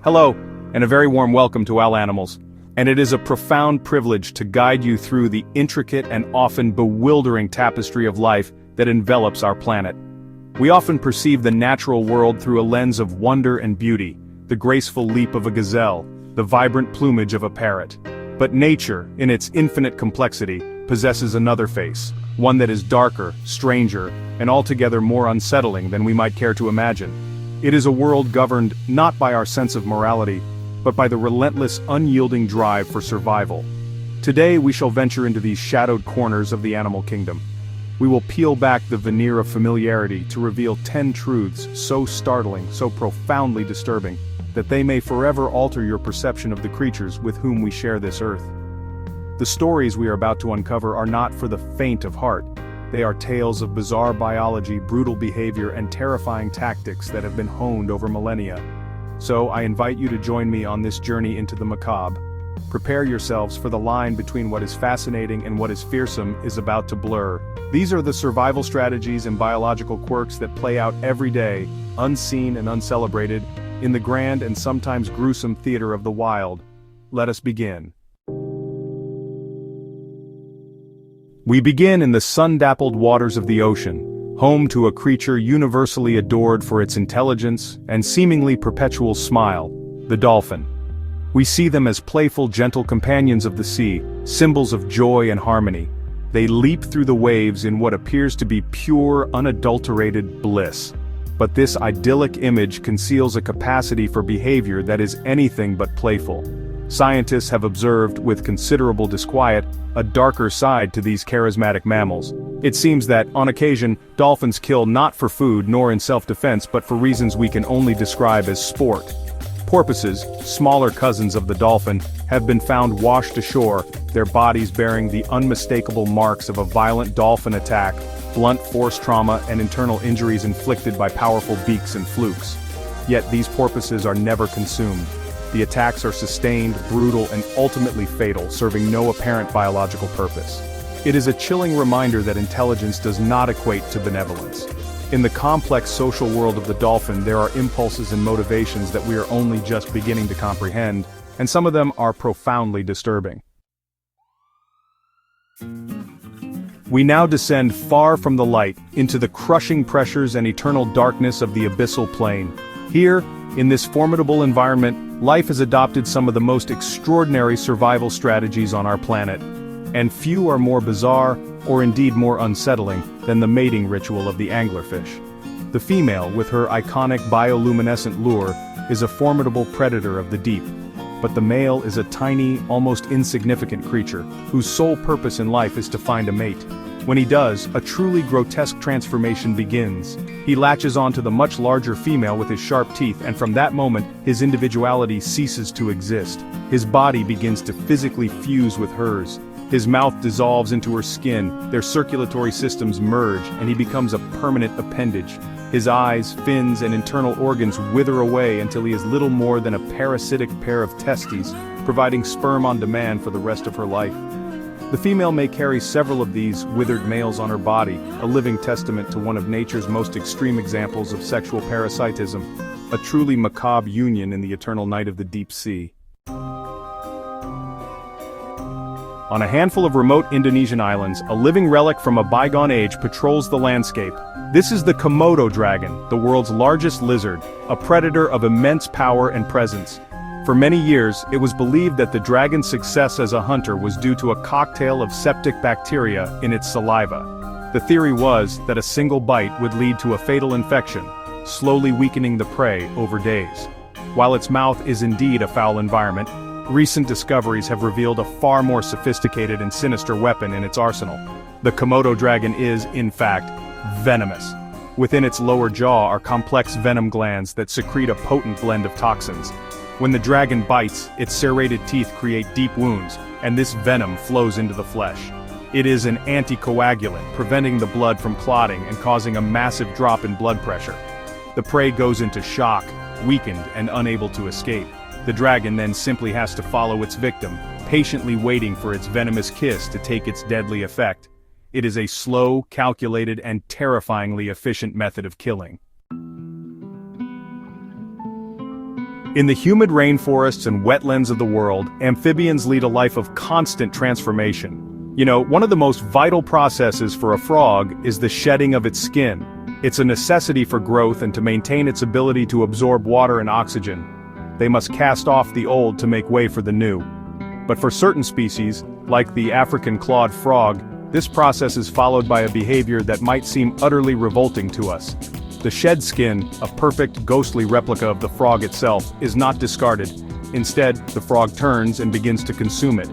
Hello, and a very warm welcome to All Animals. And it is a profound privilege to guide you through the intricate and often bewildering tapestry of life that envelops our planet. We often perceive the natural world through a lens of wonder and beauty, the graceful leap of a gazelle, the vibrant plumage of a parrot. But nature, in its infinite complexity, possesses another face, one that is darker, stranger, and altogether more unsettling than we might care to imagine. It is a world governed not by our sense of morality, but by the relentless, unyielding drive for survival. Today we shall venture into these shadowed corners of the animal kingdom. We will peel back the veneer of familiarity to reveal 10 truths so startling, so profoundly disturbing, that they may forever alter your perception of the creatures with whom we share this earth. The stories we are about to uncover are not for the faint of heart. They are tales of bizarre biology, brutal behavior, and terrifying tactics that have been honed over millennia. So I invite you to join me on this journey into the macabre. Prepare yourselves for the line between what is fascinating and what is fearsome is about to blur. These are the survival strategies and biological quirks that play out every day, unseen and uncelebrated, in the grand and sometimes gruesome theater of the wild. Let us begin. We begin in the sun-dappled waters of the ocean, home to a creature universally adored for its intelligence and seemingly perpetual smile, the dolphin. We see them as playful, gentle companions of the sea, symbols of joy and harmony. They leap through the waves in what appears to be pure, unadulterated bliss. But this idyllic image conceals a capacity for behavior that is anything but playful. Scientists have observed, with considerable disquiet, a darker side to these charismatic mammals. It seems that, on occasion, dolphins kill not for food nor in self-defense but for reasons we can only describe as sport. Porpoises, smaller cousins of the dolphin, have been found washed ashore, their bodies bearing the unmistakable marks of a violent dolphin attack, blunt force trauma, and internal injuries inflicted by powerful beaks and flukes. Yet these porpoises are never consumed. The attacks are sustained, brutal, and ultimately fatal, serving no apparent biological purpose. It is a chilling reminder that intelligence does not equate to benevolence. In the complex social world of the dolphin, there are impulses and motivations that we are only just beginning to comprehend, and some of them are profoundly disturbing. We now descend far from the light, into the crushing pressures and eternal darkness of the abyssal plain. Here, in this formidable environment, life has adopted some of the most extraordinary survival strategies on our planet. And few are more bizarre, or indeed more unsettling, than the mating ritual of the anglerfish. The female, with her iconic bioluminescent lure, is a formidable predator of the deep. But the male is a tiny, almost insignificant creature, whose sole purpose in life is to find a mate. When he does, a truly grotesque transformation begins. He latches onto the much larger female with his sharp teeth, and from that moment, his individuality ceases to exist. His body begins to physically fuse with hers. His mouth dissolves into her skin, their circulatory systems merge, and he becomes a permanent appendage. His eyes, fins, and internal organs wither away until he is little more than a parasitic pair of testes, providing sperm on demand for the rest of her life. The female may carry several of these withered males on her body, a living testament to one of nature's most extreme examples of sexual parasitism, a truly macabre union in the eternal night of the deep sea. On a handful of remote Indonesian islands, a living relic from a bygone age patrols the landscape. This is the Komodo dragon, the world's largest lizard, a predator of immense power and presence. For many years, it was believed that the dragon's success as a hunter was due to a cocktail of septic bacteria in its saliva. The theory was that a single bite would lead to a fatal infection, slowly weakening the prey over days. While its mouth is indeed a foul environment, recent discoveries have revealed a far more sophisticated and sinister weapon in its arsenal. The Komodo dragon is, in fact, venomous. Within its lower jaw are complex venom glands that secrete a potent blend of toxins. When the dragon bites, its serrated teeth create deep wounds, and this venom flows into the flesh. It is an anticoagulant, preventing the blood from clotting and causing a massive drop in blood pressure. The prey goes into shock, weakened and unable to escape. The dragon then simply has to follow its victim, patiently waiting for its venomous kiss to take its deadly effect. It is a slow, calculated, and terrifyingly efficient method of killing. In the humid rainforests and wetlands of the world, amphibians lead a life of constant transformation. One of the most vital processes for a frog is the shedding of its skin. It's a necessity for growth and to maintain its ability to absorb water and oxygen. They must cast off the old to make way for the new. But for certain species, like the African clawed frog, this process is followed by a behavior that might seem utterly revolting to us. The shed skin, a perfect, ghostly replica of the frog itself, is not discarded. Instead, the frog turns and begins to consume it.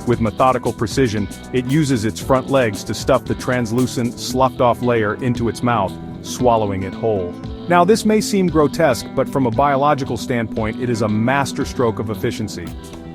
With methodical precision, it uses its front legs to stuff the translucent, sloughed-off layer into its mouth, swallowing it whole. Now, this may seem grotesque, but from a biological standpoint, it is a masterstroke of efficiency.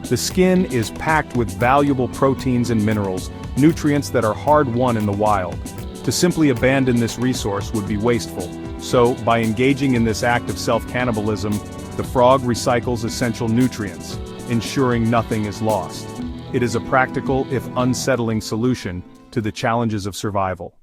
The skin is packed with valuable proteins and minerals, nutrients that are hard-won in the wild. To simply abandon this resource would be wasteful. So, by engaging in this act of self-cannibalism, the frog recycles essential nutrients, ensuring nothing is lost. It is a practical, if unsettling, solution to the challenges of survival.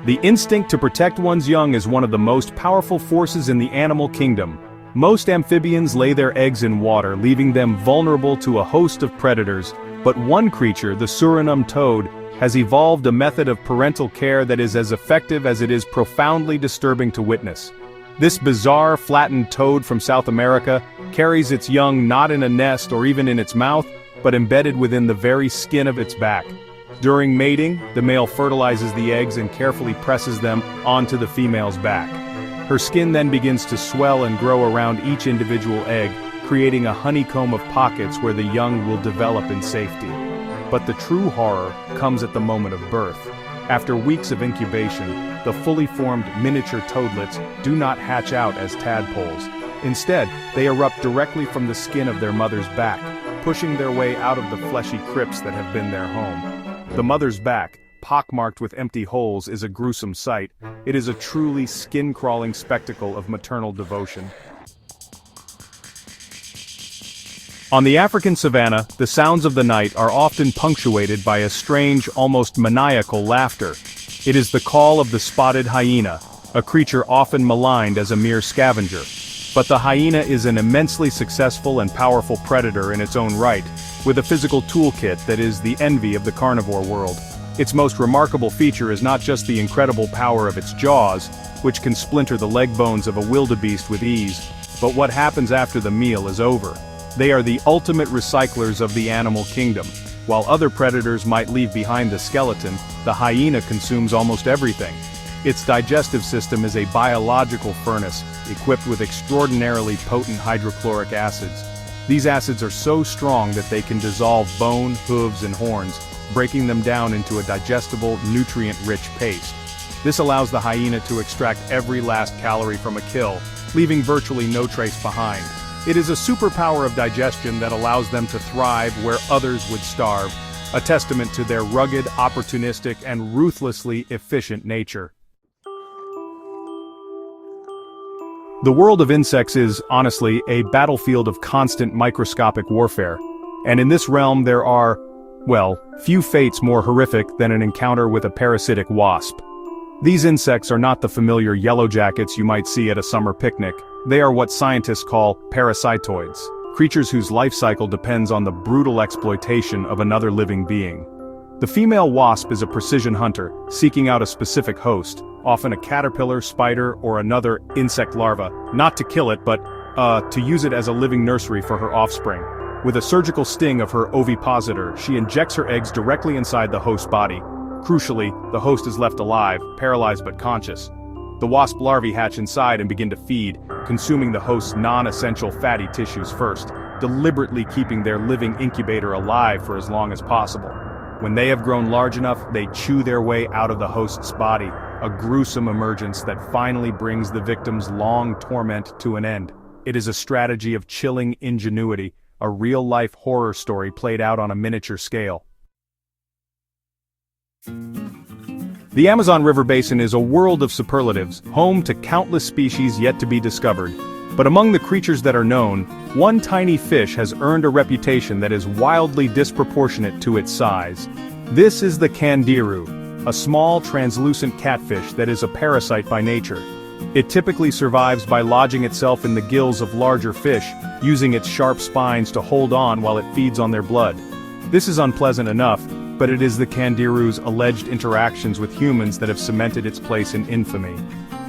The instinct to protect one's young is one of the most powerful forces in the animal kingdom. Most amphibians lay their eggs in water, leaving them vulnerable to a host of predators, but one creature, the Suriname toad, has evolved a method of parental care that is as effective as it is profoundly disturbing to witness. This bizarre, flattened toad from South America carries its young not in a nest or even in its mouth, but embedded within the very skin of its back. During mating, the male fertilizes the eggs and carefully presses them onto the female's back. Her skin then begins to swell and grow around each individual egg, creating a honeycomb of pockets where the young will develop in safety. But the true horror comes at the moment of birth. After weeks of incubation, the fully formed miniature toadlets do not hatch out as tadpoles. Instead, they erupt directly from the skin of their mother's back, pushing their way out of the fleshy crypts that have been their home. The mother's back, pockmarked with empty holes, is a gruesome sight. It is a truly skin-crawling spectacle of maternal devotion. On the African savanna, the sounds of the night are often punctuated by a strange, almost maniacal laughter. It is the call of the spotted hyena, a creature often maligned as a mere scavenger. But the hyena is an immensely successful and powerful predator in its own right, with a physical toolkit that is the envy of the carnivore world. Its most remarkable feature is not just the incredible power of its jaws, which can splinter the leg bones of a wildebeest with ease, but what happens after the meal is over. They are the ultimate recyclers of the animal kingdom. While other predators might leave behind the skeleton, the hyena consumes almost everything. Its digestive system is a biological furnace, equipped with extraordinarily potent hydrochloric acids. These acids are so strong that they can dissolve bone, hooves, and horns, breaking them down into a digestible, nutrient-rich paste. This allows the hyena to extract every last calorie from a kill, leaving virtually no trace behind. It is a superpower of digestion that allows them to thrive where others would starve, a testament to their rugged, opportunistic, and ruthlessly efficient nature. The world of insects is, honestly, a battlefield of constant microscopic warfare. And in this realm there are, well, few fates more horrific than an encounter with a parasitic wasp. These insects are not the familiar yellow jackets you might see at a summer picnic. They are what scientists call parasitoids, creatures whose life cycle depends on the brutal exploitation of another living being. The female wasp is a precision hunter, seeking out a specific host, often a caterpillar, spider, or another insect larva, not to kill it but, to use it as a living nursery for her offspring. With a surgical sting of her ovipositor, she injects her eggs directly inside the host's body. Crucially, the host is left alive, paralyzed but conscious. The wasp larvae hatch inside and begin to feed, consuming the host's non-essential fatty tissues first, deliberately keeping their living incubator alive for as long as possible. When they have grown large enough, they chew their way out of the host's body, a gruesome emergence that finally brings the victim's long torment to an end. It is a strategy of chilling ingenuity, a real-life horror story played out on a miniature scale. The Amazon River Basin is a world of superlatives, home to countless species yet to be discovered. But among the creatures that are known, one tiny fish has earned a reputation that is wildly disproportionate to its size. This is the candiru, a small translucent catfish that is a parasite by nature. It typically survives by lodging itself in the gills of larger fish, using its sharp spines to hold on while it feeds on their blood. This is unpleasant enough, but it is the Candiru's alleged interactions with humans that have cemented its place in infamy.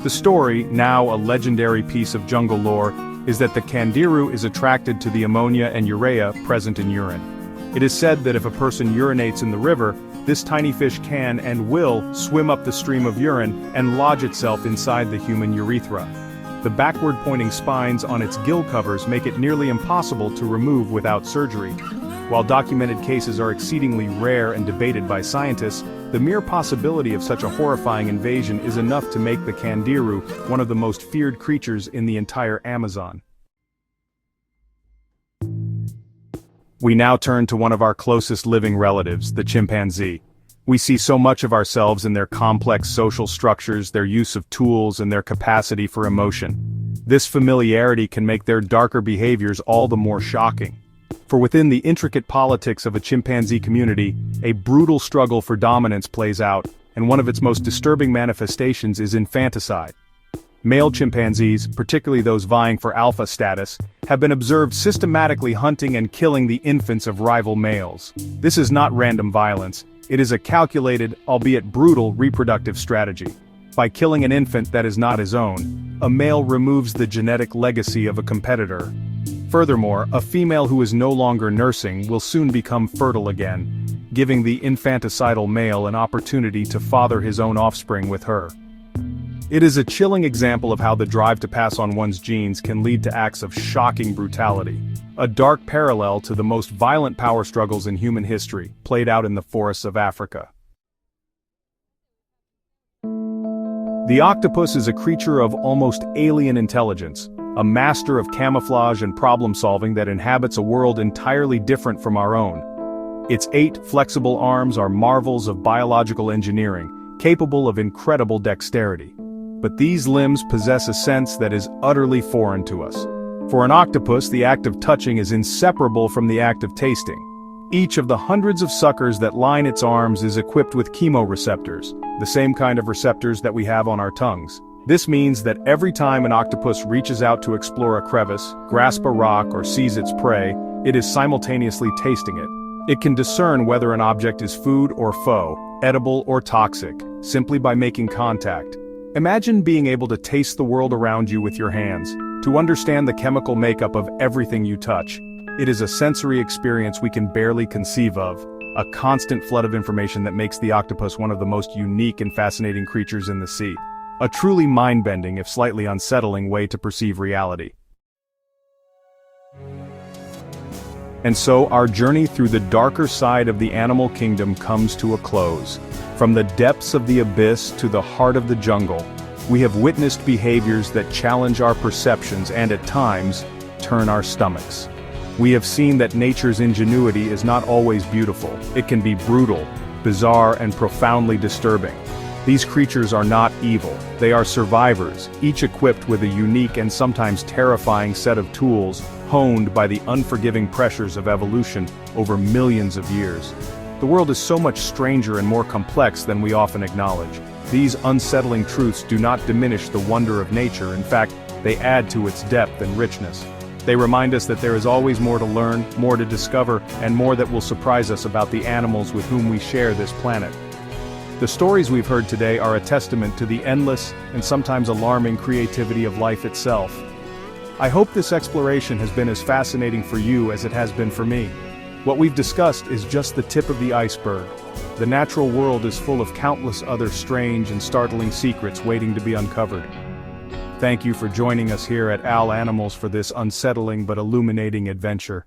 The story, now a legendary piece of jungle lore, is that the Candiru is attracted to the ammonia and urea present in urine. It is said that if a person urinates in the river, this tiny fish can and will swim up the stream of urine and lodge itself inside the human urethra. The backward-pointing spines on its gill covers make it nearly impossible to remove without surgery. While documented cases are exceedingly rare and debated by scientists, the mere possibility of such a horrifying invasion is enough to make the Candiru one of the most feared creatures in the entire Amazon. We now turn to one of our closest living relatives, the chimpanzee. We see so much of ourselves in their complex social structures, their use of tools, and their capacity for emotion. This familiarity can make their darker behaviors all the more shocking. For within the intricate politics of a chimpanzee community, a brutal struggle for dominance plays out, and one of its most disturbing manifestations is infanticide. Male chimpanzees, particularly those vying for alpha status, have been observed systematically hunting and killing the infants of rival males. This is not random violence, it is a calculated, albeit brutal, reproductive strategy. By killing an infant that is not his own, a male removes the genetic legacy of a competitor. Furthermore, a female who is no longer nursing will soon become fertile again, giving the infanticidal male an opportunity to father his own offspring with her. It is a chilling example of how the drive to pass on one's genes can lead to acts of shocking brutality, a dark parallel to the most violent power struggles in human history, played out in the forests of Africa. The octopus is a creature of almost alien intelligence, a master of camouflage and problem-solving that inhabits a world entirely different from our own. Its 8 flexible arms are marvels of biological engineering, capable of incredible dexterity. But these limbs possess a sense that is utterly foreign to us. For an octopus, the act of touching is inseparable from the act of tasting. Each of the hundreds of suckers that line its arms is equipped with chemoreceptors, the same kind of receptors that we have on our tongues. This means that every time an octopus reaches out to explore a crevice, grasp a rock, or seize its prey, it is simultaneously tasting it. It can discern whether an object is food or foe, edible or toxic, simply by making contact. Imagine being able to taste the world around you with your hands, to understand the chemical makeup of everything you touch. It is a sensory experience we can barely conceive of, a constant flood of information that makes the octopus one of the most unique and fascinating creatures in the sea. A truly mind-bending, if slightly unsettling, way to perceive reality. And so our journey through the darker side of the animal kingdom comes to a close. From the depths of the abyss to the heart of the jungle, we have witnessed behaviors that challenge our perceptions and at times, turn our stomachs. We have seen that nature's ingenuity is not always beautiful. It can be brutal, bizarre, and profoundly disturbing. These creatures are not evil, they are survivors, each equipped with a unique and sometimes terrifying set of tools, honed by the unforgiving pressures of evolution over millions of years. The world is so much stranger and more complex than we often acknowledge. These unsettling truths do not diminish the wonder of nature, in fact, they add to its depth and richness. They remind us that there is always more to learn, more to discover, and more that will surprise us about the animals with whom we share this planet. The stories we've heard today are a testament to the endless and sometimes alarming creativity of life itself. I hope this exploration has been as fascinating for you as it has been for me. What we've discussed is just the tip of the iceberg. The natural world is full of countless other strange and startling secrets waiting to be uncovered. Thank you for joining us here at Al Animals for this unsettling but illuminating adventure.